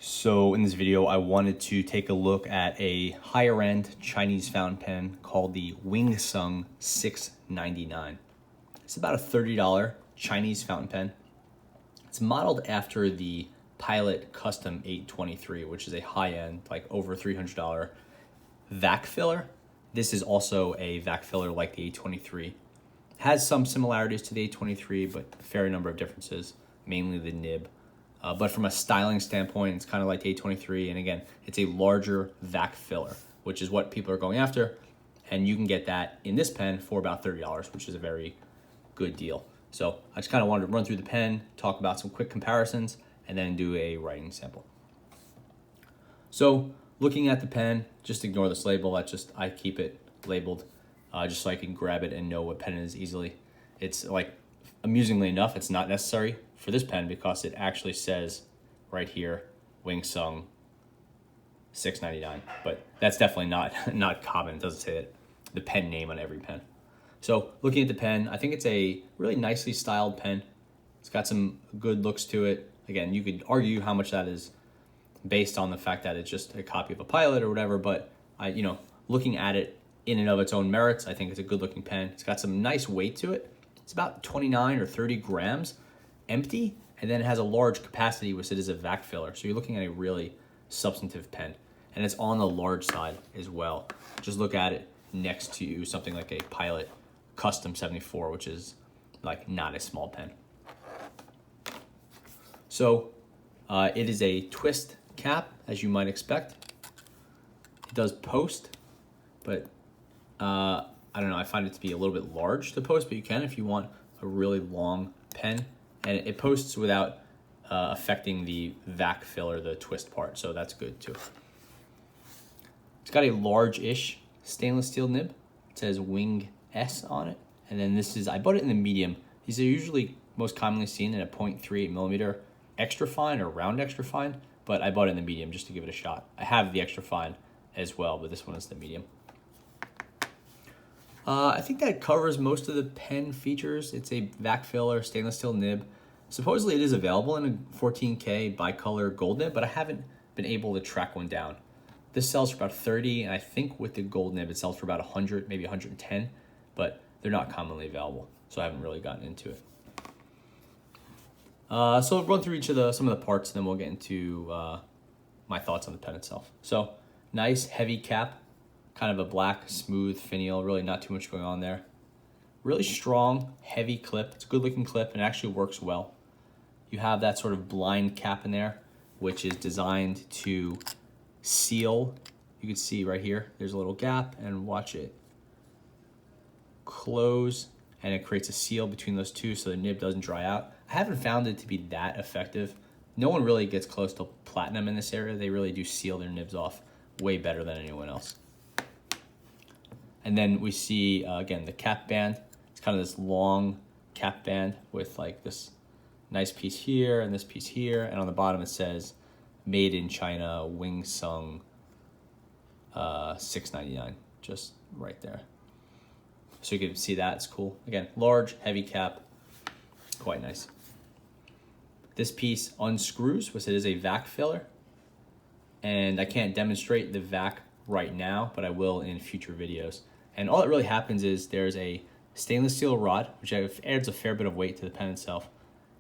So in this video, I wanted to take a look at a higher end Chinese fountain pen called the Wing Sung 699. It's about a $30 Chinese fountain pen. It's modeled after the Pilot Custom 823, which is a high end, like over $300 Vac Filler. This is also a Vac Filler like the 823. Has some similarities to the 823, but a fair number of differences, mainly the nib. But from a styling standpoint, it's kind of like the 823. And again, it's a larger Vac Filler, which is what people are going after. And you can get that in this pen for about $30, which is a very good deal. So I just kind of wanted to run through the pen, talk about some quick comparisons, and then do a writing sample. So looking at the pen, just ignore this label. I keep it labeled just so I can grab it and know what pen it is easily. It's like, amusingly enough, it's not necessary for this pen because it actually says right here, Wing Sung 699, but that's definitely not common. It doesn't say that the pen name on every pen. So looking at the pen, I think it's a really nicely styled pen. It's got some good looks to it. Again, you could argue how much that is based on the fact that it's just a copy of a Pilot or whatever, but looking at it in and of its own merits, I think it's a good looking pen. It's got some nice weight to it. It's about 29 or 30 grams empty, and then it has a large capacity, which it is a Vac Filler. So you're looking at a really substantive pen, and it's on the large side as well. Just look at it next to something like a Pilot Custom 74, which is like not a small pen. So it is a twist cap, as you might expect. It does post, but I don't know, I find it to be a little bit large to post, but you can if you want a really long pen. And it posts without affecting the Vac Filler, the twist part, so that's good too. It's got a large-ish stainless steel nib. It says Wing S on it. And then I bought it in the medium. These are usually most commonly seen in a 0.38 millimeter extra fine or round extra fine, but I bought it in the medium just to give it a shot. I have the extra fine as well, but this one is the medium. I think that covers most of the pen features. It's a Vac Filler stainless steel nib. Supposedly it is available in a 14K bicolor gold nib, but I haven't been able to track one down. This sells for about 30, and I think with the gold nib it sells for about 100, maybe 110, but they're not commonly available, so I haven't really gotten into it. So I'll run through some of the parts, and then we'll get into my thoughts on the pen itself. So nice heavy cap. Kind of a black, smooth finial, really not too much going on there. Really strong, heavy clip. It's a good looking clip and it actually works well. You have that sort of blind cap in there, which is designed to seal. You can see right here, there's a little gap, and watch it close, and it creates a seal between those two so the nib doesn't dry out. I haven't found it to be that effective. No one really gets close to platinum in this area. They really do seal their nibs off way better than anyone else. And then we see, again, the cap band. It's kind of this long cap band with like this nice piece here and this piece here. And on the bottom it says, Made in China, Wing Sung 699, just right there. So you can see that, it's cool. Again, large, heavy cap, quite nice. This piece unscrews, which it is a Vac Filler. And I can't demonstrate the Vac right now, but I will in future videos. And all that really happens is there's a stainless steel rod, which adds a fair bit of weight to the pen itself.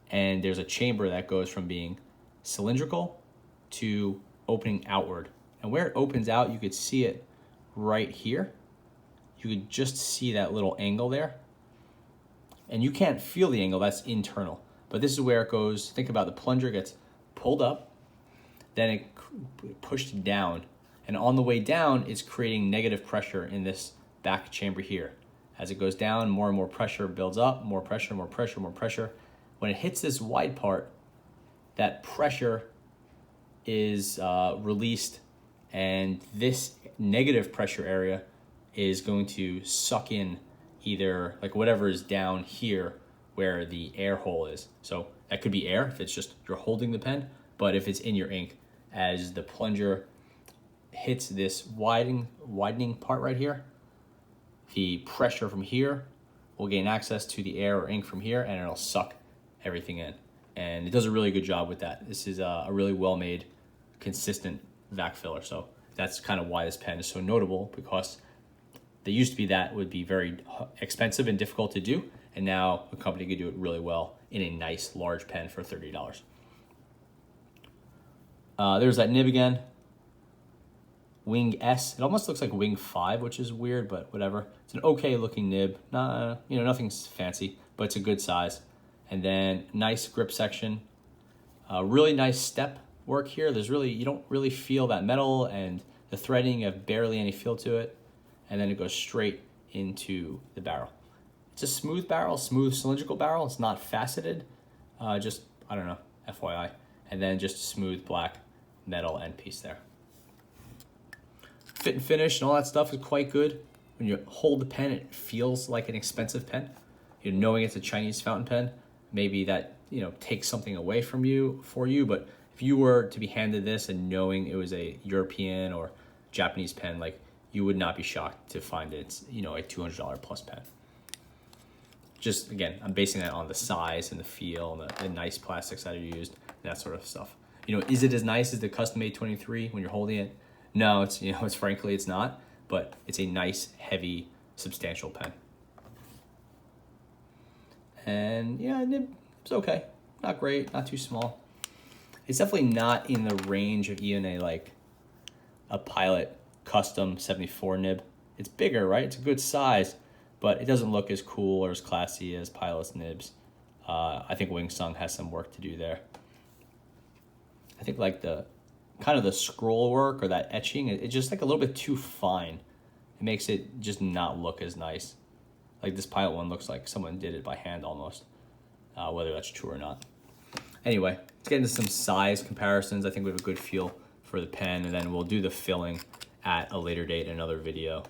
And there's a chamber that goes from being cylindrical to opening outward. And where it opens out, you could see it right here. You could just see that little angle there. And you can't feel the angle, that's internal. But this is where it goes. Think about the plunger gets pulled up, then it pushed down. And on the way down, it's creating negative pressure in this back chamber here. As it goes down, more and more pressure builds up, more pressure, more pressure, more pressure. When it hits this wide part, that pressure is released, and this negative pressure area is going to suck in either like whatever is down here where the air hole is. So that could be air if it's just you're holding the pen, but if it's in your ink, as the plunger hits this widening part right here, the pressure from here will gain access to the air or ink from here, and it'll suck everything in. And it does a really good job with that. This is a really well-made consistent Vac filler. So that's kind of why this pen is so notable, because they used to be that would be very expensive and difficult to do, and now a company could do it really well in a nice large pen for $30. There's that nib again. Wing S. It almost looks like Wing 5, which is weird, but whatever. It's an okay looking nib. Nothing's fancy, but it's a good size. And then nice grip section. Really nice step work here. You don't really feel that metal, and the threading, you have barely any feel to it. And then it goes straight into the barrel. It's a smooth barrel, smooth cylindrical barrel. It's not faceted. I don't know, FYI. And then just smooth black metal end piece there. Fit and finish and all that stuff is quite good. When you hold the pen, it feels like an expensive pen. Knowing it's a Chinese fountain pen, maybe that takes something away from for you. But if you were to be handed this and knowing it was a European or Japanese pen, like, you would not be shocked to find it's a $200 plus pen. Just again, I'm basing that on the size and the feel and the nice plastics that are used, that sort of stuff. Is it as nice as the custom made 23 when you're holding it? No, it's frankly it's not, but it's a nice, heavy, substantial pen. And yeah, it's okay. Not great, not too small. It's definitely not in the range of even a Pilot custom 74 nib. It's bigger, right? It's a good size, but it doesn't look as cool or as classy as Pilot's nibs. I think Wing Sung has some work to do there. I think the kind of the scroll work or that etching, it's just a little bit too fine. It makes it just not look as nice. Like this Pilot one looks like someone did it by hand almost, whether that's true or not. Anyway, let's get into some size comparisons. I think we have a good feel for the pen, and then we'll do the filling at a later date in another video,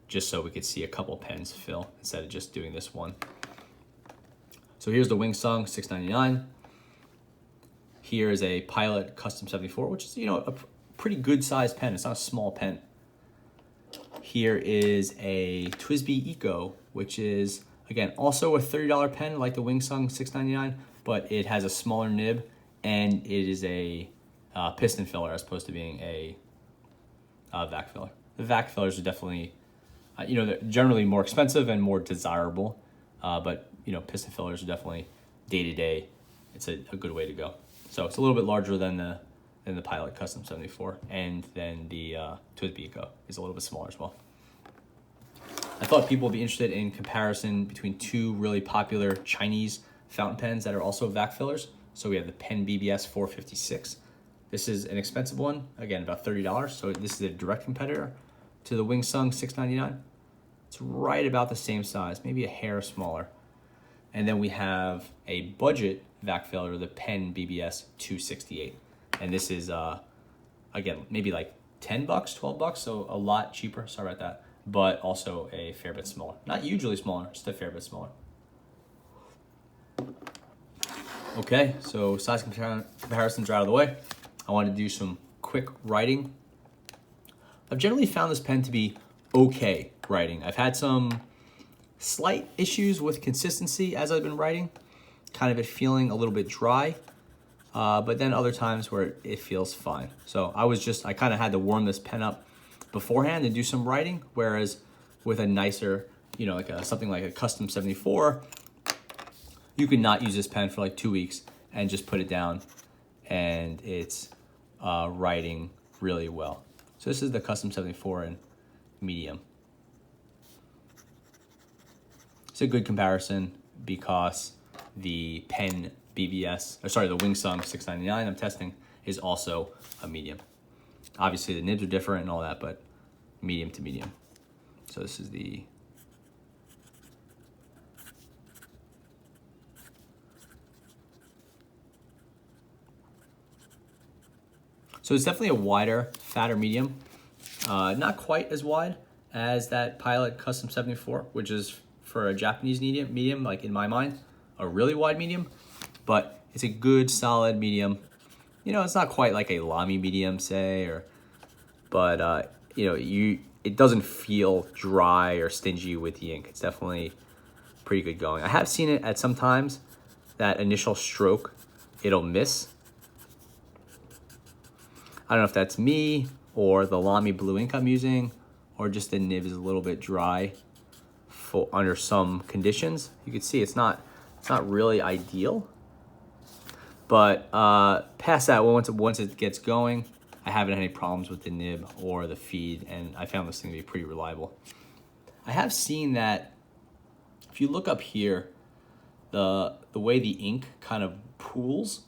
just so we could see a couple pens fill instead of just doing this one. So here's the Wing Sung $6.99. Here is a Pilot Custom 74, which is a pretty good sized pen. It's not a small pen. Here is a TWSBI Eco, which is again also a $30 pen like the Wing Sung $6.99, but it has a smaller nib and it is a piston filler as opposed to being a Vac filler. The Vac fillers are definitely, they're generally more expensive and more desirable, but piston fillers are definitely day to day. It's a good way to go. So it's a little bit larger than the Pilot Custom 74, and then the TWSBI Eco is a little bit smaller as well. I thought people would be interested in comparison between two really popular Chinese fountain pens that are also Vac fillers. So we have the Pen BBS 456. This is an expensive one, again, about $30. So this is a direct competitor to the Wing Sung $6.99. It's right about the same size, maybe a hair smaller. And then we have a budget Vac filler, the Pen BBS 268. And this is, again, maybe like $10, $12, so a lot cheaper, sorry about that, but also a fair bit smaller. Not hugely smaller, just a fair bit smaller. Okay, so size comparisons are out of the way. I want to do some quick writing. I've generally found this pen to be okay writing. I've had some slight issues with consistency as I've been writing, kind of it feeling a little bit dry, but then other times where it feels fine. So I kind of had to warm this pen up beforehand and do some writing, whereas with a nicer, something like a Custom 74, you could not use this pen for like 2 weeks and just put it down and it's writing really well. So this is the Custom 74 in medium. It's a good comparison because the Pen BBS, the Wing Sung $6.99 I'm testing is also a medium. Obviously the nibs are different and all that, but medium to medium. So this is the So it's definitely a wider, fatter medium. Not quite as wide as that Pilot Custom 74, which is for a Japanese medium, like in my mind, a really wide medium, but it's a good solid medium. It's not quite like a Lamy medium, say, but it doesn't feel dry or stingy with the ink. It's definitely pretty good going. I have seen it at some times, that initial stroke, it'll miss. I don't know if that's me or the Lamy blue ink I'm using, or just the nib is a little bit dry for under some conditions. You can see it's not really ideal, but past that, once it gets going, I haven't had any problems with the nib or the feed, and I found this thing to be pretty reliable. I have seen that if you look up here, the way the ink kind of pools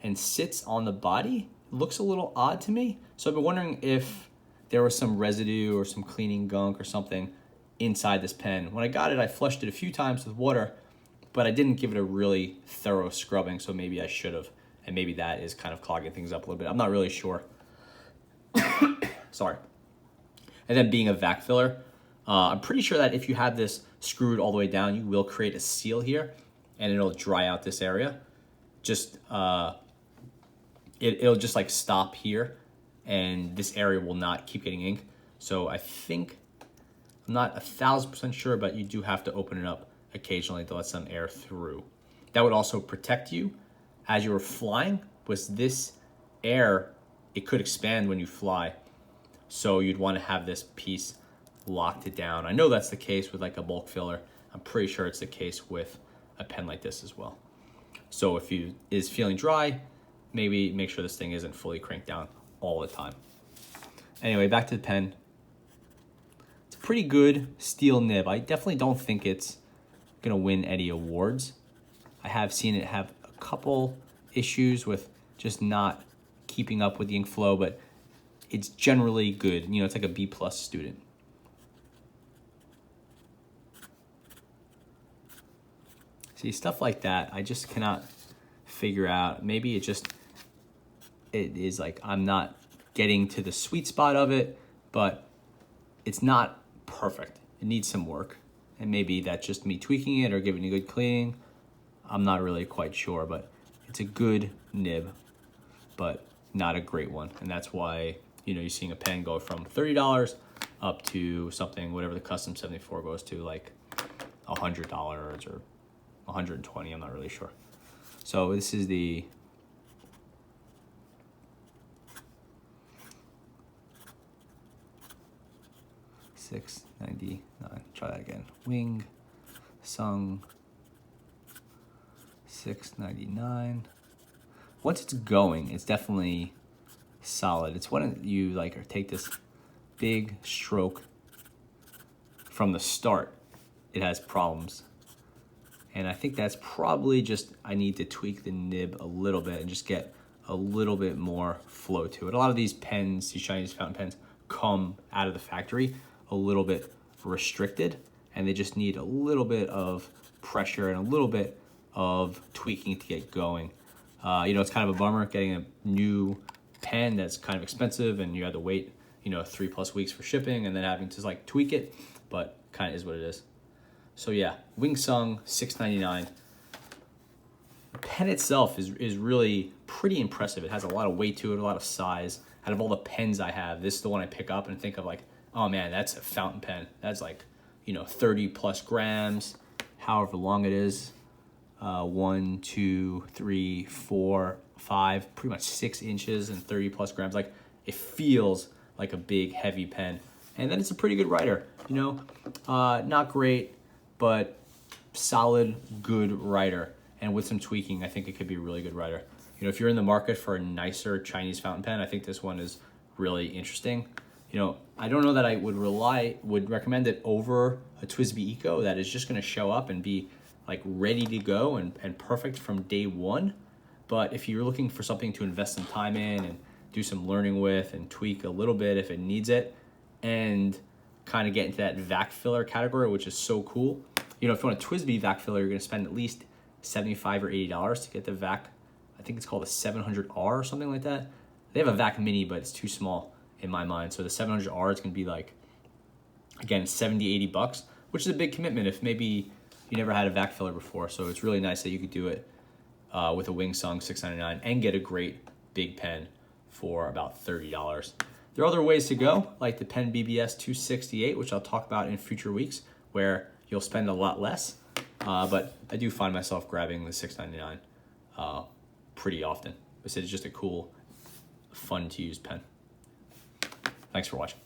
and sits on the body looks a little odd to me. So I've been wondering if there was some residue or some cleaning gunk or something inside this pen. When I got it, I flushed it a few times with water, but I didn't give it a really thorough scrubbing, so maybe I should have. And maybe that is kind of clogging things up a little bit. I'm not really sure. Sorry. And then being a vac filler, I'm pretty sure that if you have this screwed all the way down, you will create a seal here and it'll dry out this area. Just, it'll just like stop here and this area will not keep getting ink. So I think, I'm not 1,000% sure, but you do have to open it up occasionally to let some air through. That would also protect you as you were flying. With this air, it could expand when you fly. So you'd want to have this piece locked it down. I know that's the case with like a bulk filler. I'm pretty sure it's the case with a pen like this as well. So if you is feeling dry, maybe make sure this thing isn't fully cranked down all the time. Anyway, back to the pen. It's a pretty good steel nib. I definitely don't think it's gonna win any awards. I have seen it have a couple issues with just not keeping up with the ink flow, but it's generally good. You know, it's like a B+ student. See, stuff like that, I just cannot figure out. Maybe it is like I'm not getting to the sweet spot of it, but it's not perfect. It needs some work. And maybe that's just me tweaking it or giving it a good cleaning. I'm not really quite sure, but it's a good nib, but not a great one. And that's why, you know, you're seeing a pen go from $30 up to something, whatever the custom 74 goes to, like $100 or 120, I'm not really sure. So this is the $6.99. Try that again. Wing Sung $6.99. Once it's going, it's definitely solid. It's when you like take this big stroke from the start, it has problems. And I think that's probably just, I need to tweak the nib a little bit and just get a little bit more flow to it. A lot of these pens, these Chinese fountain pens, come out of the factory a little bit restricted, and they just need a little bit of pressure and a little bit of tweaking to get going. You know, it's kind of a bummer getting a new pen that's kind of expensive and you have to wait, you know, 3+ weeks for shipping and then having to like tweak it, but kind of is what it is. So yeah, Wing Sung $6.99. The pen itself is really pretty impressive. It has a lot of weight to it, a lot of size. Out of all the pens I have, this is the one I pick up and think of like, oh man, that's a fountain pen. That's like, you know, 30+ grams, however long it is. 1, 2, 3, 4, 5, pretty much 6 inches and 30+ grams. Like, it feels like a big, heavy pen. And then it's a pretty good writer, you know, not great, but solid, good writer. And with some tweaking, I think it could be a really good writer. You know, if you're in the market for a nicer Chinese fountain pen, I think this one is really interesting. You know, I don't know that I would recommend it over a TWSBI Eco that is just gonna show up and be like ready to go and perfect from day one. But if you're looking for something to invest some time in and do some learning with and tweak a little bit if it needs it, and kind of get into that vac filler category, which is so cool. You know, if you want a TWSBI vac filler, you're gonna spend at least $75 or $80 to get the vac. I think it's called a 700R or something like that. They have a vac mini, but it's too small in my mind. So the 700R is gonna be like, again, $70, $80, which is a big commitment if maybe you never had a vac filler before. So it's really nice that you could do it with a Wing Sung $6.99 and get a great big pen for about $30. There are other ways to go, like the Pen BBS 268, which I'll talk about in future weeks, where you'll spend a lot less. But I do find myself grabbing the $6.99 pretty often. I said it's just a cool fun to use pen. Thanks for watching.